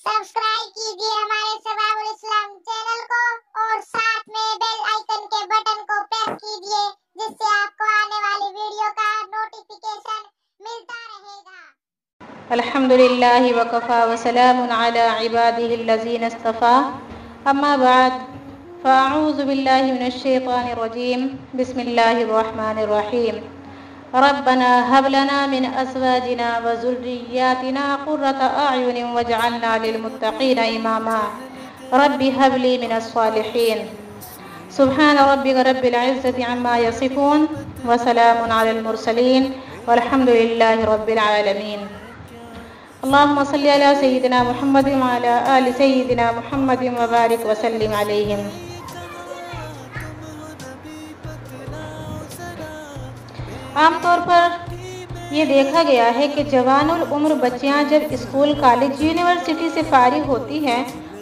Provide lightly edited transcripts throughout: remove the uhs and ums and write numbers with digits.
Subscribe कीजिए हमारे सबाबुल इस्लाम channel को और साथ में बेल आइकन के बटन को प्रेस कीजिए, जिससे आपको आने वाली वीडियो का नोटिफिकेशन मिलता रहेगा। अल्हम्दुलिल्लाहि वकफ़ा वसलामुन अला इबादिहिल्लज़ीना इस्तफ़ा अम्मा बाद फ़अऊज़ु बिल्लाहि मिनश्शैतानिर्रजीम बिस्मिल्लाहिर्रहमानिर्रहीम रब्बना हब लना मिन अज़वाजिना व ज़ुर्रिय्यातिना क़ुर्रता अअयुनिन वजअलना लिलमुत्तक़ीना इमामा रब्बि हब ली मिनस सालिहीन सुब्हान रब्बिका रब्बिल इज़्ज़ति अम्मा यसिफ़ून व सलामुन अलल मुरसलीन वल्हम्दुलिल्लाहि रब्बिल आलमीन। अल्लाहुम्मा सल्लि अला सय्यिदिना मुहम्मद व अला आलि सय्यिदिना मुहम्मद व बारिक व सल्लिम अलैहिम। आमतौर पर ये देखा गया है कि जवानुल उम्र बच्चियां जब स्कूल, कॉलेज, यूनिवर्सिटी से फारिग होती हैं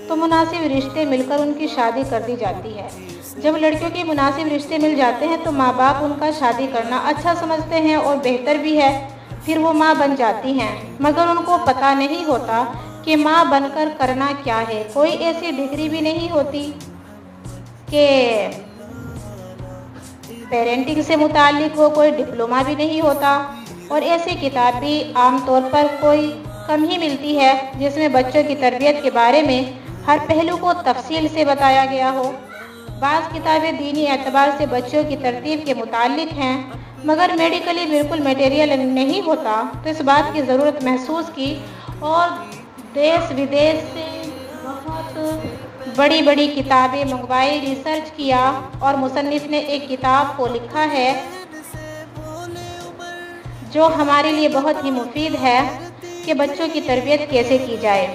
तो मुनासिब रिश्ते मिलकर उनकी शादी कर दी जाती है। जब लड़कियों के मुनासिब रिश्ते मिल जाते हैं तो माँ बाप उनका शादी करना अच्छा समझते हैं और बेहतर भी है। फिर वो माँ बन जाती हैं, मगर उनको पता नहीं होता कि माँ बनकर करना क्या है। कोई ऐसी डिग्री भी नहीं होती कि पेरेंटिंग से मुताल्लिक हो, कोई डिप्लोमा भी नहीं होता और ऐसी किताब भी आमतौर पर कोई कम ही मिलती है जिसमें बच्चों की तरबियत के बारे में हर पहलू को तफसील से बताया गया हो। बाज़ किताबें दीनी एतबार से बच्चों की तरतीब के मुताल्लिक हैं, मगर मेडिकली बिल्कुल मटेरियल नहीं होता। तो इस बात की ज़रूरत महसूस की और देश विदेश से बहुत बड़ी बड़ी किताबें मंगवाई, रिसर्च किया और मुसन्निफ ने एक किताब को लिखा है जो हमारे लिए बहुत ही मुफीद है कि बच्चों की तरबियत कैसे की जाए।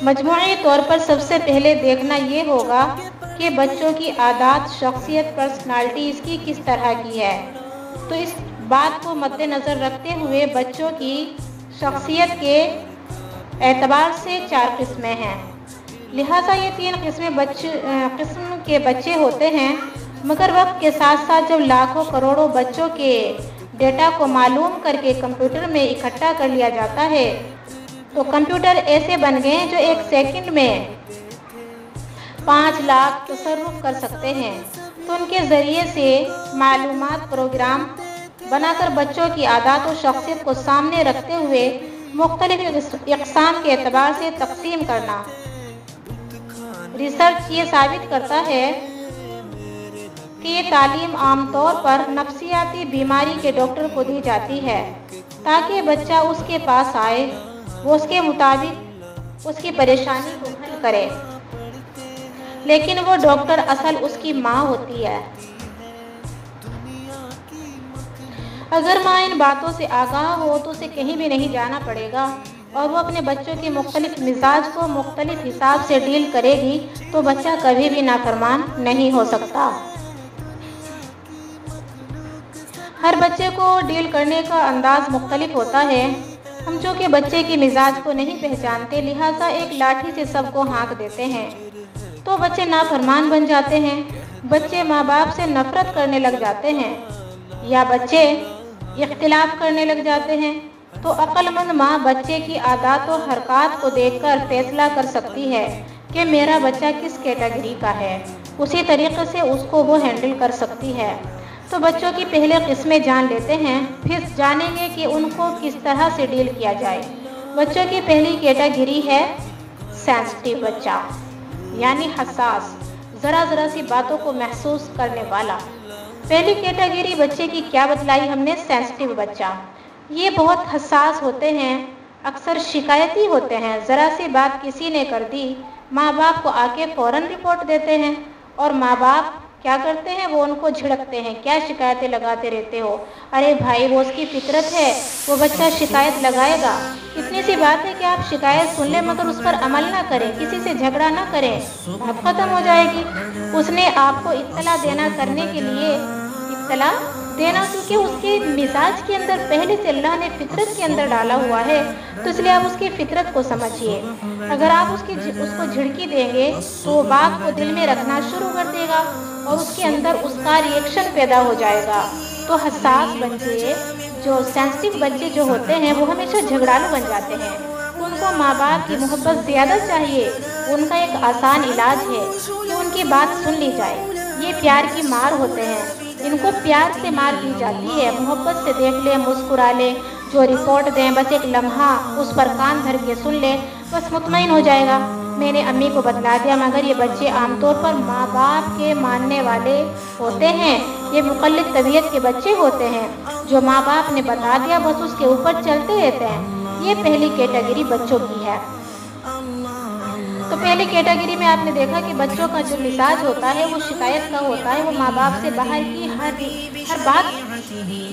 मजमूई तौर पर सबसे पहले देखना ये होगा कि बच्चों की आदत, शख्सियत, पर्सनालिटी इसकी किस तरह की है। तो इस बात को मद्देनज़र रखते हुए बच्चों की शख्सियत के एतबार से 4 किस्में हैं। लिहाजा ये 3 किस्म के बच्चे होते हैं, मगर वक्त के साथ साथ जब लाखों करोड़ों बच्चों के डेटा को मालूम करके कंप्यूटर में इकट्ठा कर लिया जाता है तो कंप्यूटर ऐसे बन गए जो 1 सेकंड में 5 लाख तसर्रुफ कर सकते हैं। तो उनके ज़रिए से मालूमात प्रोग्राम बनाकर बच्चों की आदत और शख्सियत को सामने रखते हुए मुख्तलिफ इक़साम के एतबार से तकसीम करना। रिसर्च ये साबित करता है कि ये तालीम आमतौर पर नफ्सियाती बीमारी के डॉक्टर को दी जाती है ताकि बच्चा उसके पास आए, वो उसके मुताबिक उसकी परेशानी को हल करे, लेकिन वो डॉक्टर असल उसकी माँ होती है। अगर माँ इन बातों से आगाह हो तो उसे कहीं भी नहीं जाना पड़ेगा और वो अपने बच्चों के मुख्तलिफ मिजाज को मुख्तलिफ हिसाब से डील करेगी तो बच्चा कभी भी नाफरमान नहीं हो सकता। हर बच्चे को डील करने का अंदाज मुख्तलिफ होता है। हम जो कि बच्चे के मिजाज को नहीं पहचानते, लिहाजा एक लाठी से सबको हाँक देते हैं तो बच्चे नाफरमान बन जाते हैं। बच्चे माँ बाप से नफरत करने लग जाते हैं या बच्चे इख्तिलाफ करने लग जाते हैं। तो अक्लमंद माँ बच्चे की आदत और हरकत को देखकर फैसला कर सकती है कि मेरा बच्चा किस कैटेगरी का है, उसी तरीके से उसको वो हैंडल कर सकती है। तो बच्चों की पहले किस्में जान लेते हैं, फिर जानेंगे कि उनको किस तरह से डील किया जाए। बच्चों की पहली कैटेगरी है सेंसिटिव बच्चा, यानी हसास, ज़रा सी बातों को महसूस करने वाला। पहली कैटेगरी बच्चे की क्या बतलाई हमने? सेंसिटिव बच्चा। ये बहुत हसास होते हैं, अक्सर शिकायती होते हैं। ज़रा सी बात किसी ने कर दी, माँ बाप को आके फ़ौरन रिपोर्ट देते हैं और माँ बाप क्या करते हैं, वो उनको झिड़कते हैं, क्या शिकायतें लगाते रहते हो। अरे भाई, वो उसकी फितरत है, वो बच्चा शिकायत लगाएगा। इतनी सी बात है कि आप शिकायत सुन लें मगर उस पर अमल ना करें, किसी से झगड़ा ना करें, बात ख़त्म हो जाएगी। उसने आपको इत्तला देना करने के लिए इत्तला देना, क्योंकि उसके मिजाज के अंदर पहले से अल्लाह ने फितरत के अंदर डाला हुआ है, तो इसलिए आप उसकी फितरत को समझिए। अगर आप उसको झिड़की देंगे तो वो बात को दिल में रखना शुरू कर देगा और उसके अंदर उसका रिएक्शन पैदा हो जाएगा। तो हसास बच्चे, जो सेंसिटिव बच्चे जो होते हैं, वो हमेशा झगड़ालू बन जाते हैं। उनको माँ बाप की मोहब्बत ज़्यादा चाहिए। उनका एक आसान इलाज है कि उनकी बात सुन ली जाए। ये प्यार की मार होते हैं, इनको प्यार से मार दी जाती है। मोहब्बत से देख लें, मुस्कुरा लें, जो रिपोर्ट दें बस एक लम्हा उस पर कान धर के सुन लें, बस मुतमईन हो जाएगा। मैंने अम्मी को बतला दिया। मगर ये बच्चे आमतौर पर माँ बाप के मानने वाले होते हैं। ये मुक़ल्लिद तबीयत के बच्चे होते हैं, जो माँ बाप ने बता दिया बस उसके ऊपर चलते रहते हैं। ये पहली कैटेगरी बच्चों की है। तो पहली कैटेगरी में आपने देखा कि बच्चों का जो मिजाज होता है वो शिकायत का होता है। वो माँ बाप से बाहर की हर बात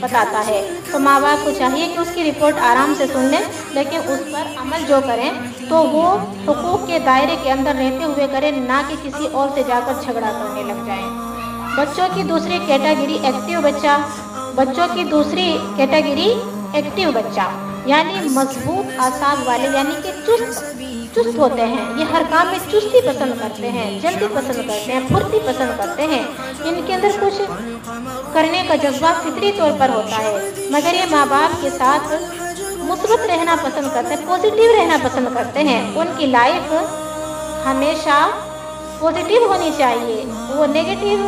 बताता है। तो माँ बाप को चाहिए कि उसकी रिपोर्ट आराम से सुन लें, लेकिन उस पर अमल जो करें तो वो हुकूक के दायरे के अंदर रहते हुए करें, ना कि किसी और से जाकर झगड़ा करने लग जाएं। बच्चों की दूसरी कैटेगरी एक्टिव बच्चा। बच्चों की दूसरी कैटेगरी एक्टिव बच्चा, यानी मजबूत आसाब वाले, यानी कि चुस्त होते हैं। ये हर काम में चुस्ती पसंद करते हैं, जल्दी पसंद करते हैं, फुर्ती पसंद करते हैं। इनके अंदर कुछ करने का जज्बा फितरी तौर पर होता है। मगर ये माँ बाप के साथ मुस्बत रहना पसंद करते हैं, पॉजिटिव रहना पसंद करते हैं। उनकी लाइफ हमेशा पॉजिटिव होनी चाहिए। वो नेगेटिव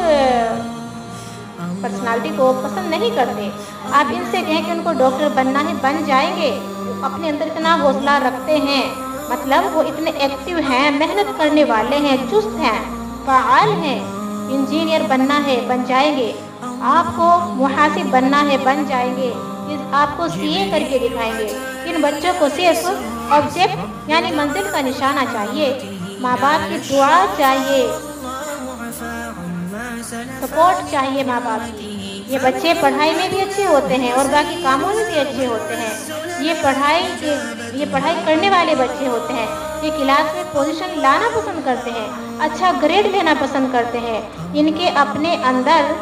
पर्सनालिटी को पसंद नहीं करते। आप इनसे कहें कि उनको डॉक्टर बनना है, बन जाएंगे। अपने अंदर इतना हौसला रखते हैं, मतलब वो इतने एक्टिव हैं, मेहनत करने वाले हैं, चुस्त हैं, फ़आल हैं। इंजीनियर बनना है, बन जाएंगे। आपको मुहासिब बनना है, बन जाएंगे। आपको सीए करके दिखाएंगे। इन बच्चों को सिर्फ ऑब्जेक्ट यानी मंजिल का निशाना चाहिए, माँ बाप की दुआ चाहिए, सपोर्ट चाहिए माँ बाप की। ये बच्चे पढ़ाई में भी अच्छे होते हैं और बाकी कामों में भी अच्छे होते हैं। ये पढ़ाई करने वाले बच्चे होते हैं। ये क्लास में पोजीशन लाना पसंद करते हैं, अच्छा ग्रेड लेना पसंद करते हैं। इनके अपने अंदर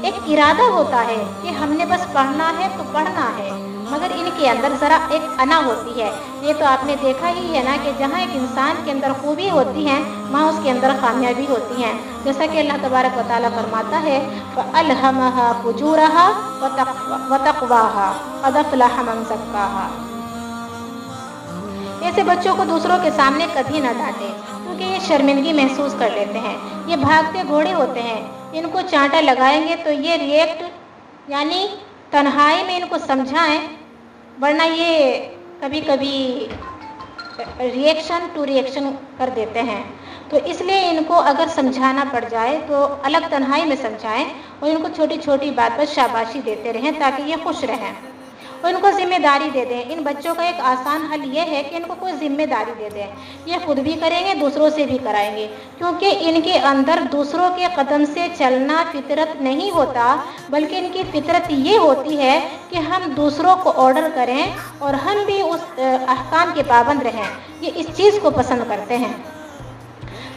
एक इरादा होता है कि हमने बस पढ़ना है तो पढ़ना है, मगर इनके अंदर ज़रा एक अना होती है। ये तो आपने देखा ही है ना कि जहाँ एक इंसान के अंदर खूबी होती है वहाँ उसके अंदर कामयाबी होती है। जैसा कि अल्लाह तबारक व तआला फरमाता है, फ़अल्हमहा फुजूरहा व तक़वाहा क़द अफ़लह मन ज़क्काहा। ऐसे बच्चों को दूसरों के सामने कभी ना डांटें, क्योंकि ये शर्मिंदगी महसूस कर लेते हैं। ये भागते घोड़े होते हैं। इनको चांटा लगाएंगे तो ये रिएक्ट यानी तन्हाई में इनको समझाएं, वरना ये कभी कभी रिएक्शन टू रिएक्शन कर देते हैं। तो इसलिए इनको अगर समझाना पड़ जाए तो अलग तन्हाई में समझाएं और इनको छोटी छोटी बात पर शाबाशी देते रहें ताकि ये खुश रहें और इनको जिम्मेदारी दे दें। इन बच्चों का एक आसान हल ये है कि इनको कोई जिम्मेदारी दे दें। ये खुद भी करेंगे, दूसरों से भी कराएंगे, क्योंकि इनके अंदर दूसरों के कदम से चलना फितरत नहीं होता, बल्कि इनकी फितरत ये होती है कि हम दूसरों को ऑर्डर करें और हम भी उस अहकाम के पाबंद रहें। ये इस चीज़ को पसंद करते हैं।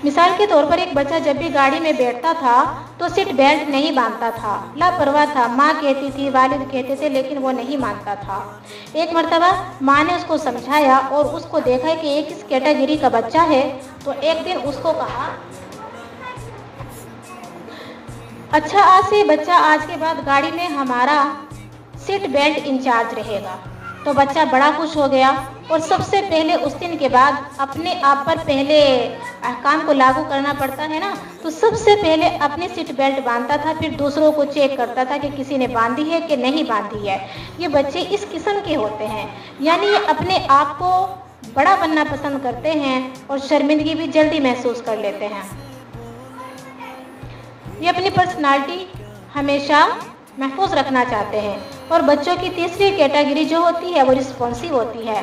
मिसाल के तौर पर एक बच्चा जब भी गाड़ी में बैठता था तो सीट बेल्ट नहीं बांधता था, लापरवाह था। माँ कहती थी, वालिद कहते थे, लेकिन वो नहीं मानता था। एक मर्तबा माँ ने उसको समझाया और उसको देखा कि एक इस कैटेगरी का बच्चा है, तो एक दिन उसको कहा, अच्छा आज से बच्चा, आज के बाद गाड़ी में हमारा सीट बेल्ट इंचार्ज रहेगा। तो बच्चा बड़ा खुश हो गया और सबसे पहले उस दिन के बाद अपने आप पर पहले अहकाम को लागू करना पड़ता है ना, तो सबसे पहले अपनी सीट बेल्ट बांधता था, फिर दूसरों को चेक करता था कि किसी ने बांधी है कि नहीं बांधी है। ये बच्चे इस किस्म के होते हैं, यानी ये अपने आप को बड़ा बनना पसंद करते हैं और शर्मिंदगी भी जल्दी महसूस कर लेते हैं। ये अपनी पर्सनालिटी हमेशा महफूज रखना चाहते हैं। और बच्चों की तीसरी कैटेगरी जो होती है वो रिस्पॉन्सिव होती है।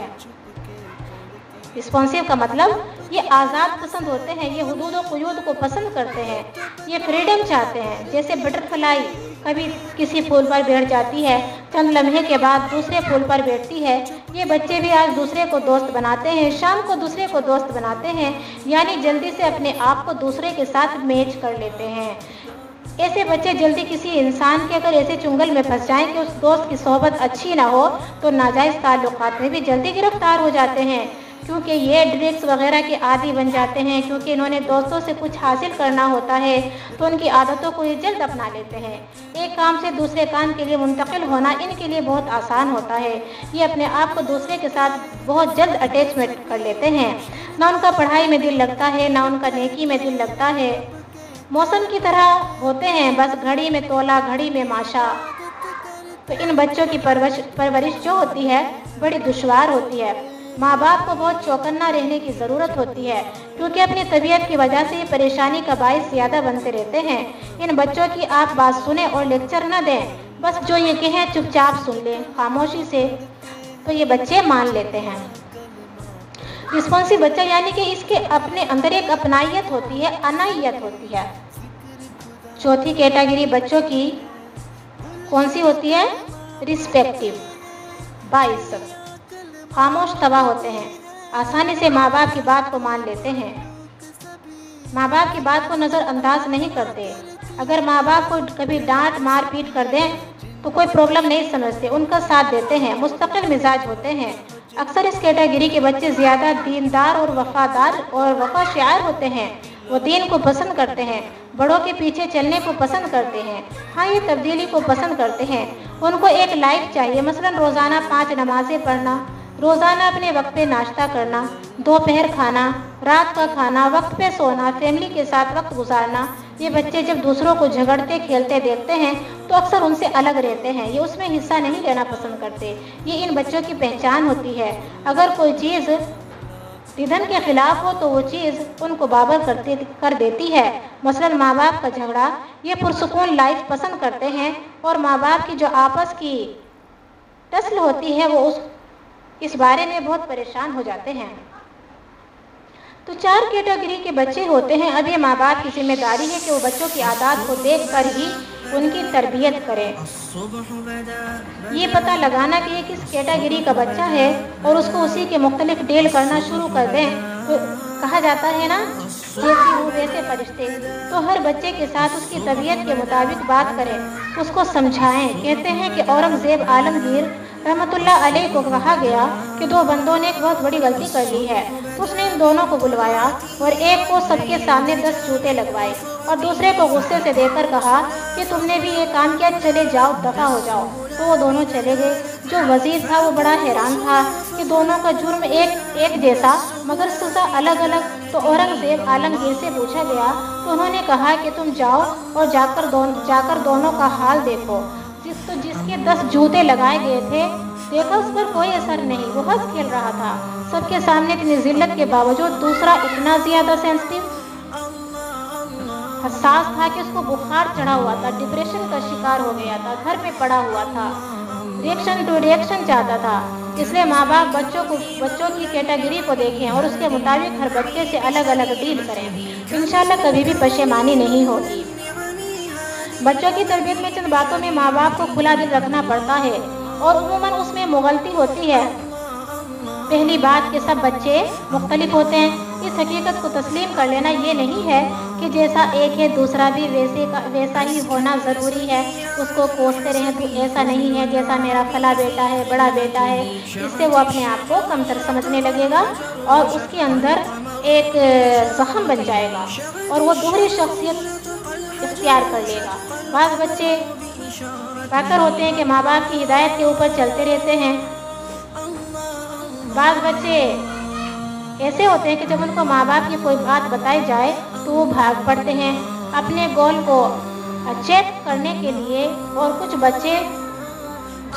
रिस्पॉन्सिव का मतलब ये आज़ाद पसंद होते हैं, ये हुदूद और क़ुयूद को पसंद करते हैं, ये फ्रीडम चाहते हैं। जैसे बटरफ्लाई कभी किसी फूल पर बैठ जाती है, चंद लम्हे के बाद दूसरे फूल पर बैठती है। ये बच्चे भी आज दूसरे को दोस्त बनाते हैं, शाम को दूसरे को दोस्त बनाते हैं, यानी जल्दी से अपने आप को दूसरे के साथ मैच कर लेते हैं। ऐसे बच्चे जल्दी किसी इंसान के अगर ऐसे चुंगल में फंस जाएं कि उस दोस्त की सोहबत अच्छी ना हो तो नाजायज़ ताल्लुकात में भी जल्दी गिरफ्तार हो जाते हैं। क्योंकि ये ड्रग्स वगैरह के आदी बन जाते हैं। क्योंकि इन्होंने दोस्तों से कुछ हासिल करना होता है तो उनकी आदतों को ये जल्द अपना लेते हैं। एक काम से दूसरे काम के लिए मुंतकिल होना इनके लिए बहुत आसान होता है। ये अपने आप को दूसरे के साथ बहुत जल्द अटैचमेंट कर लेते हैं। ना उनका पढ़ाई में दिल लगता है, ना उनका नेकी में दिल लगता है। मौसम की तरह होते हैं, बस घड़ी में तोला घड़ी में माशा। तो इन बच्चों की परवरिश जो होती है बड़ी दुश्वार होती है। माँ बाप को बहुत चौकन्ना रहने की ज़रूरत होती है, क्योंकि अपनी तबीयत की वजह से ये परेशानी का बायस ज़्यादा बनते रहते हैं। इन बच्चों की आप बात सुने और लेक्चर न दें, बस जो ये कहें चुपचाप सुन लें खामोशी से, तो ये बच्चे मान लेते हैं। रिस्पॉन्सिव बच्चा यानी कि इसके अपने अंदर एक अपनाइयत होती है, अनाइयत होती है। चौथी कैटेगरी बच्चों की कौन सी होती है? रिस्पेक्टिव, बाइज्जत, खामोश तबाह होते हैं, आसानी से माँ बाप की बात को मान लेते हैं, माँ बाप की बात को नज़रअंदाज नहीं करते। अगर माँ बाप को कभी डांट मार पीट कर दें तो कोई प्रॉब्लम नहीं समझते, उनका साथ देते हैं, मुस्तकिल मिजाज होते हैं। अक्सर इस कैटेगरी के बच्चे ज़्यादा दीनदार और वफादार और वफाशियार होते हैं। वो दीन को पसंद करते हैं, बड़ों के पीछे चलने को पसंद करते हैं। हाँ, ये तब्दीली को पसंद करते हैं। उनको एक लाइफ चाहिए, मसलन रोज़ाना 5 नमाज़ें पढ़ना, रोज़ाना अपने वक्त पे नाश्ता करना, दोपहर खाना, रात का खाना, वक्त पे सोना, फैमिली के साथ वक्त गुजारना। ये बच्चे जब दूसरों को झगड़ते खेलते देखते हैं तो अक्सर उनसे अलग रहते हैं, ये उसमें हिस्सा नहीं लेना पसंद करते। ये इन बच्चों की पहचान होती है। अगर कोई चीज़ निधन के खिलाफ हो तो वो चीज़ उनको बाबर कर देती है। मसलन माँ बाप का झगड़ा, ये पुरसुकून लाइफ पसंद करते हैं और माँ बाप की जो आपस की टसल होती है वो इस बारे में बहुत परेशान हो जाते हैं। तो 4 कैटेगरी के बच्चे होते हैं। अब ये माँ बाप की जिम्मेदारी है कि वो बच्चों की आदत को देख कर ही उनकी तरबियत करें। ये पता लगाना कि ये किस कैटेगरी का बच्चा है और उसको उसी के मुख्तलिफ डील करना शुरू कर दें। तो कहा जाता है ना, जैसी रूह वैसे फरिश्ते। तो हर बच्चे के साथ उसकी तबीयत के मुताबिक बात करें, उसको समझाएं। कहते हैं कि औरंगज़ेब आलमगीर रहमतुल्लाह अलैह को कहा गया कि 2 बंदों ने एक बहुत बड़ी गलती कर ली है। तो उसने इन दोनों को बुलवाया और एक को सबके सामने 10 जूते लगवाए और दूसरे को गुस्से से देकर कहा कि तुमने भी ये काम किया, चले जाओ, दफा हो जाओ। तो वो दोनों चले गए। जो वजीर था वो बड़ा हैरान था कि दोनों का जुर्म एक जैसा मगर सज़ा अलग अलग। तो औरंगज़ेब आलमगीर से पूछा गया तो उन्होंने कहा कि तुम जाओ और जाकर दोनों का हाल देखो। जिसके 10 जूते लगाए गए थे, देखा उस पर कोई असर नहीं, वो हंस खेल रहा था सबके सामने इतनी जिल्लत के बावजूद। दूसरा इतना ज़्यादा सेंसिटिव हसास था कि उसको बुखार चढ़ा हुआ था, डिप्रेशन का शिकार हो गया था, घर पे पड़ा हुआ था, रिएक्शन टू रिएक्शन चाहता था। इसलिए माँ बाप बच्चों की कैटेगरी को देखें और उसके मुताबिक हर बच्चे से अलग अलग डील करें। इंशाल्लाह कभी भी पशेमानी नहीं होगी। बच्चों की तरबियत में चंद बातों में माँ बाप को खुला दिल रखना पड़ता है और उमूमन उसमें मुगलती होती है। पहली बात कि सब बच्चे मुख्तलिफ होते हैं। इस हकीकत को तस्लीम कर लेना ये नहीं है कि जैसा एक है दूसरा भी वैसा ही होना ज़रूरी है। उसको कोसते रहें तो ऐसा नहीं है जैसा मेरा फला बेटा है, बड़ा बेटा है। इससे वो अपने आप को कमतर समझने लगेगा और उसके अंदर एक ज़ख्म बन जाएगा और वो दोहरी शख्सियत इख्तियार कर लेगा। बाज़ बच्चे पाकर होते हैं कि माँ बाप की हिदायत के ऊपर चलते रहते हैं। बाज़ बच्चे ऐसे होते हैं कि जब उनको माँ बाप की कोई बात बताई जाए तो वो भाग पड़ते हैं अपने गोल को चेक करने के लिए। और कुछ बच्चे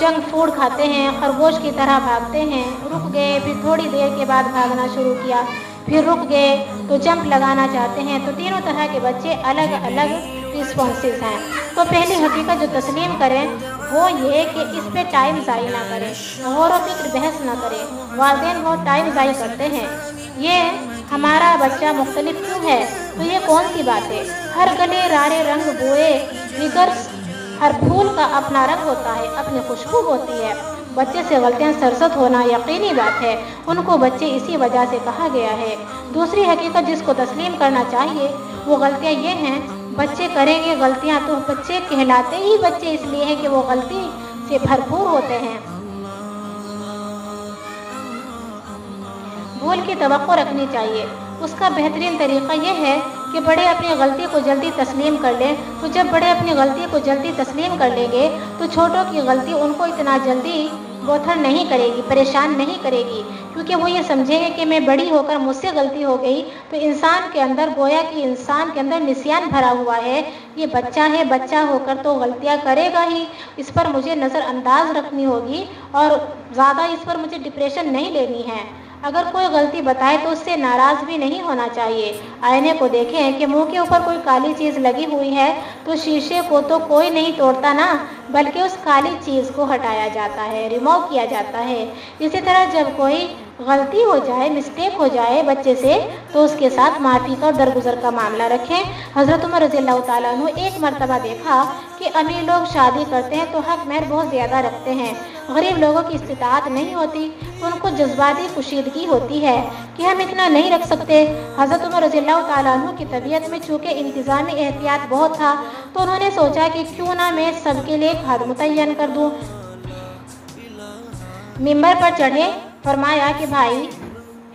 जंक फूड खाते हैं, खरगोश की तरह भागते हैं। रुक गए, फिर थोड़ी देर के बाद भागना शुरू किया, फिर रुक गए तो जंप लगाना चाहते हैं। तो तीनों तरह के बच्चे अलग अलग रिस्पॉन्सेस हैं। तो पहली हकीकत जो तस्लीम करें वो ये कि इस पे टाइम ज़ाया ना करें, गौर व फिक्र बहस ना करें। वालिदैन बहुत टाइम ज़ाया करते हैं, ये हमारा बच्चा मुख्तलिफ क्यों है, तो ये कौन सी बात है। हर गले रारे रंग बोए जिगर, हर फूल का अपना रंग होता है, अपनी खुशबू होती है। बच्चे से गलतियाँ सरसत होना यकीनी बात है, उनको बच्चे इसी वजह से कहा गया है। दूसरी हकीकत जिसको तस्लीम करना चाहिए वो गलतियाँ ये हैं, बच्चे करेंगे गलतियाँ तो बच्चे कहलाते ही बच्चे इसलिए हैं कि वो गलती से भरपूर होते हैं। भूल की तवक्को रखनी चाहिए। उसका बेहतरीन तरीक़ा यह है कि बड़े अपनी गलती को जल्दी तस्लीम कर लें। तो जब बड़े अपनी गलती को जल्दी तस्लीम कर लेंगे तो छोटों की गलती उनको इतना जल्दी बोथर नहीं करेगी, परेशान नहीं करेगी, क्योंकि वो ये समझेंगे कि मैं बड़ी होकर मुझसे गलती हो गई। तो इंसान के अंदर गोया कि इंसान के अंदर निस्यान भरा हुआ है, ये बच्चा है, बच्चा होकर तो गलतियाँ करेगा ही, इस पर मुझे नज़रअंदाज रखनी होगी और ज़्यादा इस पर मुझे डिप्रेशन नहीं लेनी है। अगर कोई गलती बताए तो उससे नाराज़ भी नहीं होना चाहिए। आईने को देखें कि मुंह के ऊपर कोई काली चीज़ लगी हुई है तो शीशे को तो कोई नहीं तोड़ता ना, बल्कि उस काली चीज़ को हटाया जाता है, रिमूव किया जाता है। इसी तरह जब कोई गलती हो जाए, मिस्टेक हो जाए बच्चे से, तो उसके साथ माफ़ी का और दरगुजर का मामला रखें। हज़रत उमर रज़ियल्लाहु ताला अन्हु एक मरतबा देखा कि अमीर लोग शादी करते हैं तो हक महर बहुत ज़्यादा रखते हैं, गरीब लोगों की इस्तिताअत नहीं होती तो उनको जज्बाती कुशीदगी होती है कि हम इतना नहीं रख सकते। हज़रत उमर रज़ियल्लाहु ताला अन्हु की तबीयत में चूँकि इंतज़ामी एहतियात बहुत था तो उन्होंने सोचा कि क्यों ना मैं सबके लिए एक हद मुतय्यन कर दूँ। मिंबर पर चढ़े, फरमाया कि भाई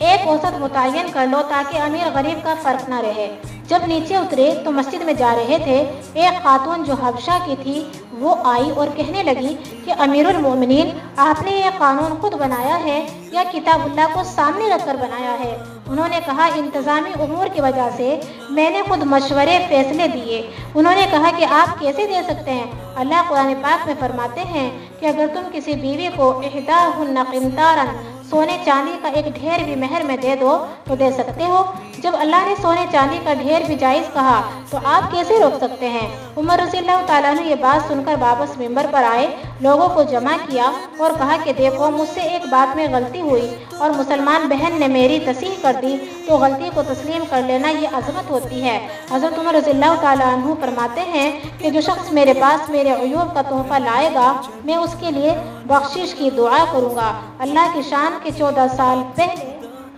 एक औसत मुतय्यन कर लो ताकि अमीर गरीब का फ़र्क ना रहे। जब नीचे उतरे तो मस्जिद में जा रहे थे, एक खातून जो हबशा की थी वो आई और कहने लगी कि अमीरुल मोमिनीन, आपने ये कानून खुद बनाया है या किताबुल्लाह को सामने रखकर बनाया है? उन्होंने कहा इंतज़ामी उमूर की वजह से मैंने खुद मशवरे फ़ैसले दिए। उन्होंने कहा कि आप कैसे दे सकते हैं? अल्लाह कुरान पाक में फरमाते हैं कि अगर तुम किसी बीवी को इहदाहुन्ना क़िंतारन, सोने चांदी का एक ढेर भी महर में दे दो तो दे सकते हो। जब अल्लाह ने सोने चांदी का ढेर भी जायज़ कहा तो आप कैसे रोक सकते हैं? उमर रज़ियल्लाहु ताला ने ये बात सुनकर वापस मिंबर पर आए, लोगों को जमा किया और कहा कि देखो मुझसे एक बात में गलती हुई और मुसलमान बहन ने मेरी तसीह कर दी, तो गलती को तस्लीम कर लेना ये अज़मत होती है। हज़रत उमर रज़ियल्लाहु ताला अन्हु फरमाते हैं कि जो शख्स मेरे पास मेरे अयूब का तोहफ़ा लाएगा मैं उसके लिए बख्शिश की दुआ करूँगा। अल्लाह की शान के 14 साल पहले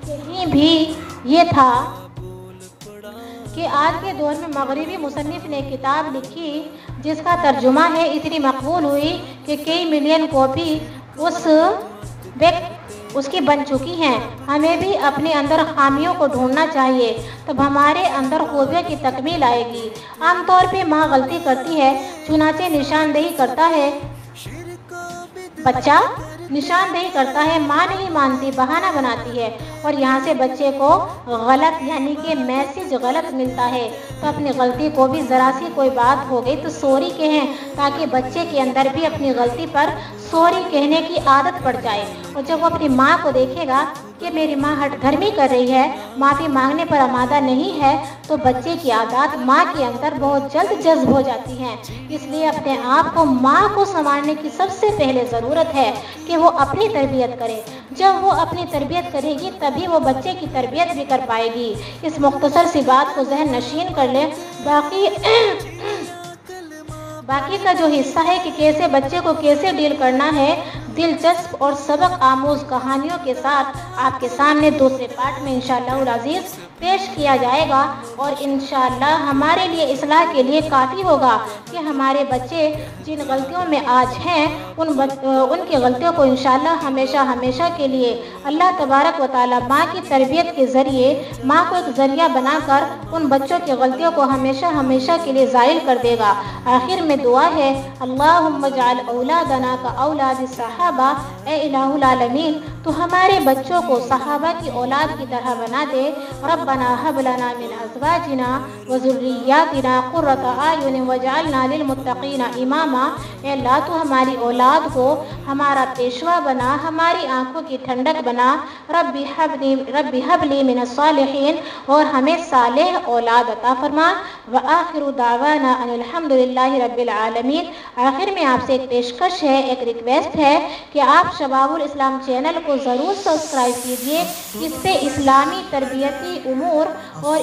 कहीं भी ये था कि आज के दौर में मगरिबी मुसन्निफ ने किताब लिखी जिसका तर्जुमा है, इतनी मकबूल हुई कि कई मिलियन कॉपी उसकी बन चुकी हैं। हमें भी अपने अंदर खामियों को ढूंढना चाहिए, तब हमारे अंदर खूबियों की तकमील आएगी। आमतौर पे माँ गलती करती है, चुनाचे निशानदेही करता है, बच्चा निशानदेही करता है, माँ नहीं मानती, बहाना बनाती है और यहाँ से बच्चे को गलत यानी कि मैसेज गलत मिलता है। तो अपनी गलती को भी ज़रा सी कोई बात हो गई तो सॉरी कहें, ताकि बच्चे के अंदर भी अपनी गलती पर सॉरी कहने की आदत पड़ जाए। और जब वो अपनी माँ को देखेगा कि मेरी माँ हठधर्मी कर रही है, माफ़ी मांगने पर आमादा नहीं है, तो बच्चे की आदत माँ के अंदर बहुत जल्द जज्ब हो जाती हैं। इसलिए अपने आप को, माँ को संभालने की सबसे पहले ज़रूरत है कि वो अपनी तरबियत करे। जब वो अपनी तरबियत करेगी तभी वो बच्चे की तरबियत भी कर पाएगी। इस मुख्तसर सी बात को जहन नशीन कर ले। बाकी का जो हिस्सा है कि कैसे बच्चे को कैसे डील करना है, दिलचस्प और सबक आमूज कहानियों के साथ आपके सामने दूसरे पार्ट में इंशाअल्लाह अज़ीज़ पेश किया जाएगा। और इंशाअल्लाह हमारे लिए इस्लाह के लिए काफ़ी होगा कि हमारे बच्चे जिन गलतियों में आज हैं उनकी गलतियों को इंशाअल्लाह हमेशा हमेशा के लिए अल्लाह तबारक व तआला माँ की तरबियत के ज़रिए, माँ को एक ज़रिया बनाकर उन बच्चों की गलतियों को हमेशा हमेशा के लिए ज़ाइल कर देगा। आखिर में दुआ है, अल्लाहुम्मा जअल औलादना का औलाद सहाबा, ए इलाहुल आलमीन, तो हमारे बच्चों को सहाबा की औलाद की तरह बना दे। रब्बना हब लना मिन अज़वाजिना व ज़ुर्रिय्यातिना क़ुर्रता आयुन वजअलना लिल मुत्तक़ीना इमामा। ए अल्लाह, तो हमारी औलाद को हमारा पेशवा बना, हमारी आँखों की ठंडक बना। रब्बी हबली मिनस सालिहीन, और हमें सालेह औलाद अता फरमा। व आखिरु दावाना अनिल हम्दुलिल्लाहि रब्बिल आलमीन। आखिर में आपसे एक पेशकश है, एक रिक्वेस्ट है कि आप शबाबुल इस्लाम चैनल को ज़रूर सब्सक्राइब कीजिए। इस पे इस्लामी तरबियती उमूर और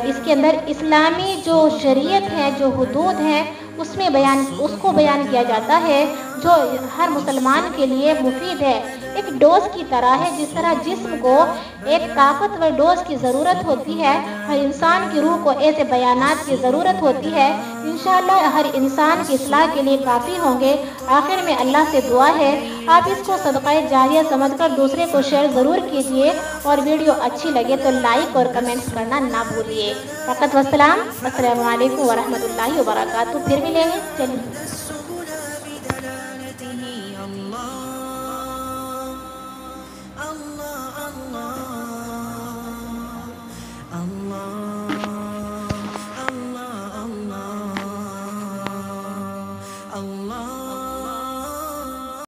इसके अंदर इस्लामी जो शरीयत है, जो हुदूद है, उसको बयान किया जाता है, जो हर मुसलमान के लिए मुफीद है। ایک ڈوز کی طرح ہے۔ جس طرح جسم کو ایک طاقتور ڈوز کی ضرورت ہوتی ہے، ہر انسان کی روح کو ایسے بیانات کی ضرورت ہوتی ہے۔ انشاءاللہ ہر انسان کی اصلاح کے لیے کافی ہوں گے۔ آخر میں اللہ سے دعا ہے آپ اس کو صدقہ جاریہ سمجھ کر دوسرے کو شیئر ضرور کیجیے، اور ویڈیو اچھی لگے تو لائک اور کمنٹس کرنا نہ بھولیے۔ فقط والسلام، السلام علیکم ورحمۃ اللہ وبرکاتہ۔ پھر ملیں گے، چلیے۔